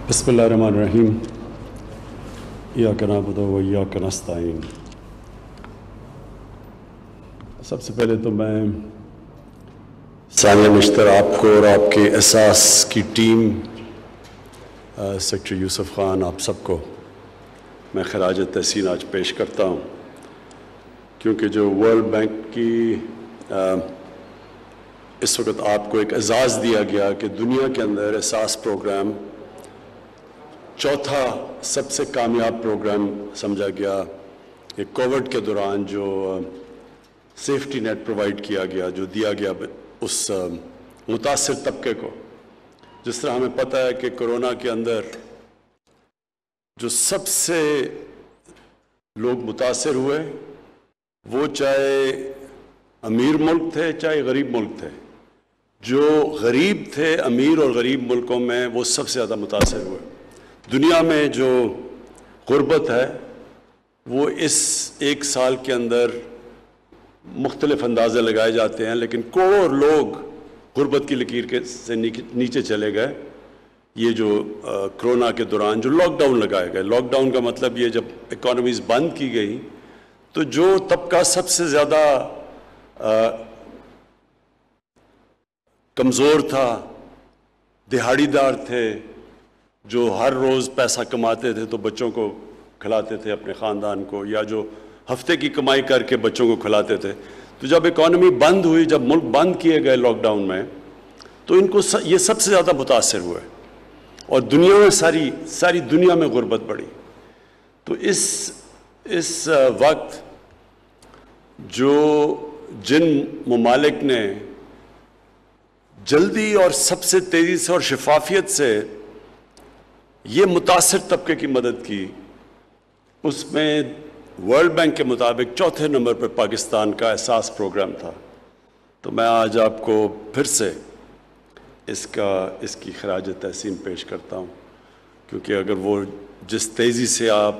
بسم اللہ الرحمن الرحیم ایاک نعبد و ایاک نستعین۔ سب سے پہلے تو میں ثانیہ نشتر آپ کو اور آپ کے احساس کی ٹیم، سیکٹری یوسف خان، آپ سب کو میں خراج تحسین آج پیش کرتا ہوں، کیونکہ جو ورلڈ بینک کی اس وقت آپ کو ایک اعزاز دیا گیا کہ دنیا کے اندر احساس پروگرام چوتھا سب سے کامیاب پروگرام سمجھا گیا، کہ کووڈ کے دوران جو سیفٹی نیٹ پرووائڈ کیا گیا، جو دیا گیا اس متاثر طبقے کو۔ جس طرح ہمیں پتہ ہے کہ کرونا کے اندر جو سب سے لوگ متاثر ہوئے وہ چاہے امیر ملک تھے چاہے غریب ملک تھے، جو غریب تھے امیر اور غریب ملکوں میں وہ سب سے زیادہ متاثر ہوئے۔ دنیا میں جو غربت ہے وہ اس ایک سال کے اندر مختلف اندازے لگائے جاتے ہیں، لیکن کروڑ لوگ غربت کی لکیر سے نیچے چلے گئے۔ یہ جو کرونا کے دوران جو لاک ڈاؤن لگائے گئے، لاک ڈاؤن کا مطلب یہ جب اکانومیز بند کی گئی تو جو طبقہ سب سے زیادہ کمزور تھا، دہاڑی دار تھے، جو ہر روز پیسہ کماتے تھے تو بچوں کو کھلاتے تھے اپنے خاندان کو، یا جو ہفتے کی کمائی کر کے بچوں کو کھلاتے تھے، تو جب اکانومی بند ہوئی، جب ملک بند کیے گئے لاک ڈاؤن میں، تو ان کو یہ سب سے زیادہ متاثر ہوئے، اور دنیا میں ساری دنیا میں غربت بڑھی۔ تو اس وقت جو جن ممالک نے جلدی اور سب سے تیزی سے اور شفافیت سے یہ متاثر طبقے کی مدد کی، اس میں ورلڈ بینک کے مطابق چوتھے نمبر پر پاکستان کا احساس پروگرام تھا۔ تو میں آج آپ کو پھر سے اس کی خراج تحسین پیش کرتا ہوں، کیونکہ اگر وہ جس تیزی سے آپ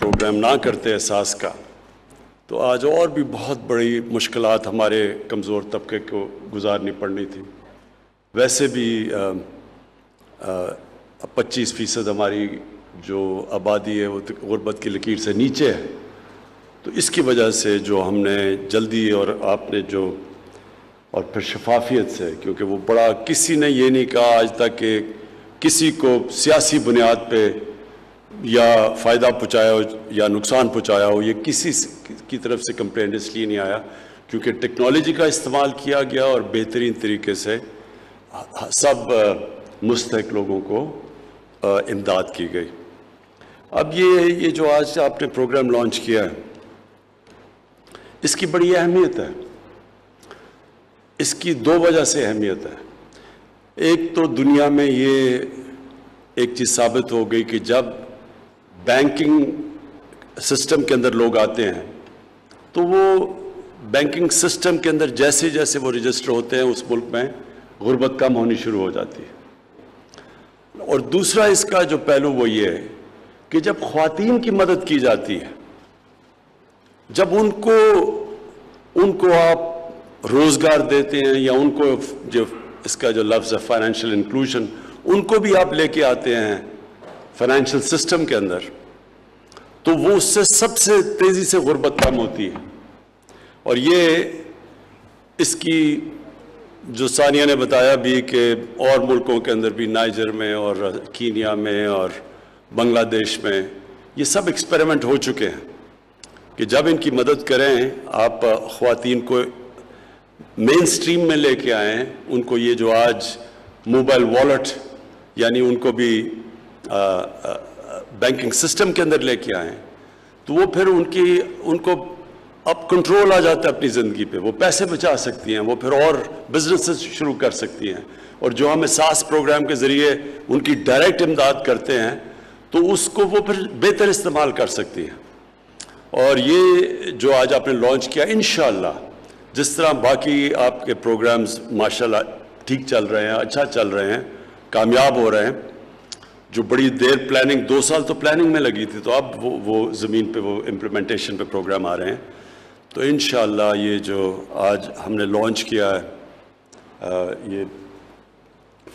پروگرام نہ کرتے احساس کا، تو آج اور بھی بہت بڑی مشکلات ہمارے کمزور طبقے کو گزارنی پڑنی تھی۔ ویسے بھی 25% ہماری جو آبادی ہے وہ غربت کی لکیر سے نیچے ہے، تو اس کی وجہ سے جو ہم نے جلدی اور آپ نے جو اور پھر شفافیت سے، کیونکہ وہ بڑا کسی نے یہ نہیں کہا آج تک کہ کسی کو سیاسی بنیاد پہ یا فائدہ پہنچایا ہو یا نقصان پہنچایا ہو، یہ کسی کی طرف سے کمپلین اس لیے نہیں آیا کیونکہ ٹیکنالوجی کا استعمال کیا گیا اور بہترین طریقے سے سب مستحق لوگوں کو امداد کی گئی۔ اب یہ جو آج آپ نے پروگرام لانچ کیا ہے، اس کی بڑی اہمیت ہے۔ اس کی دو وجہ سے اہمیت ہے۔ ایک تو دنیا میں یہ ایک چیز ثابت ہو گئی کہ جب بینکنگ سسٹم کے اندر لوگ آتے ہیں تو وہ بینکنگ سسٹم کے اندر جیسے جیسے وہ رجسٹر ہوتے ہیں اس ملک میں غربت کم ہونی شروع ہو جاتی ہے۔ اور دوسرا اس کا جو پہلو وہ یہ ہے کہ جب خواتین کی مدد کی جاتی ہے، جب ان کو آپ روزگار دیتے ہیں، یا ان کو جو اس کا جو لفظ ہے فائنینشیل انکلوژن، ان کو بھی آپ لے کے آتے ہیں فائنینشیل سسٹم کے اندر، تو وہ اس سے سب سے تیزی سے غربت کم ہوتی ہے۔ اور یہ اس کی جو ثانیہ نے بتایا بھی کہ اور ملکوں کے اندر بھی، نائجر میں اور کینیا میں اور بنگلہ دیش میں یہ سب ایکسپیریمنٹ ہو چکے ہیں کہ جب ان کی مدد کریں، آپ خواتین کو مین سٹریم میں لے کے آئیں، ان کو یہ جو آج موبائل والیٹ، یعنی ان کو بھی بینکنگ سسٹم کے اندر لے کے آئیں، تو وہ پھر ان کو اب کنٹرول آ جاتا ہے اپنی زندگی پہ، وہ پیسے بچا سکتی ہیں، وہ پھر اور بزنس شروع کر سکتی ہیں، اور جو ہم احساس پروگرام کے ذریعے ان کی ڈائریکٹ امداد کرتے ہیں تو اس کو وہ پھر بہتر استعمال کر سکتی ہیں۔ اور یہ جو آج آپ نے لانچ کیا، انشاءاللہ جس طرح باقی آپ کے پروگرامز ماشاءاللہ ٹھیک چل رہے ہیں، اچھا چل رہے ہیں، کامیاب ہو رہے ہیں، جو بڑی دیر پلاننگ 2 سال تو پلاننگ میں لگی تھی، تو اب وہ زمین پہ وہ امپلیمنٹیشن پہ پروگرام آ رہے ہیں، تو انشاءاللہ یہ جو آج ہم نے لانچ کیا ہے، یہ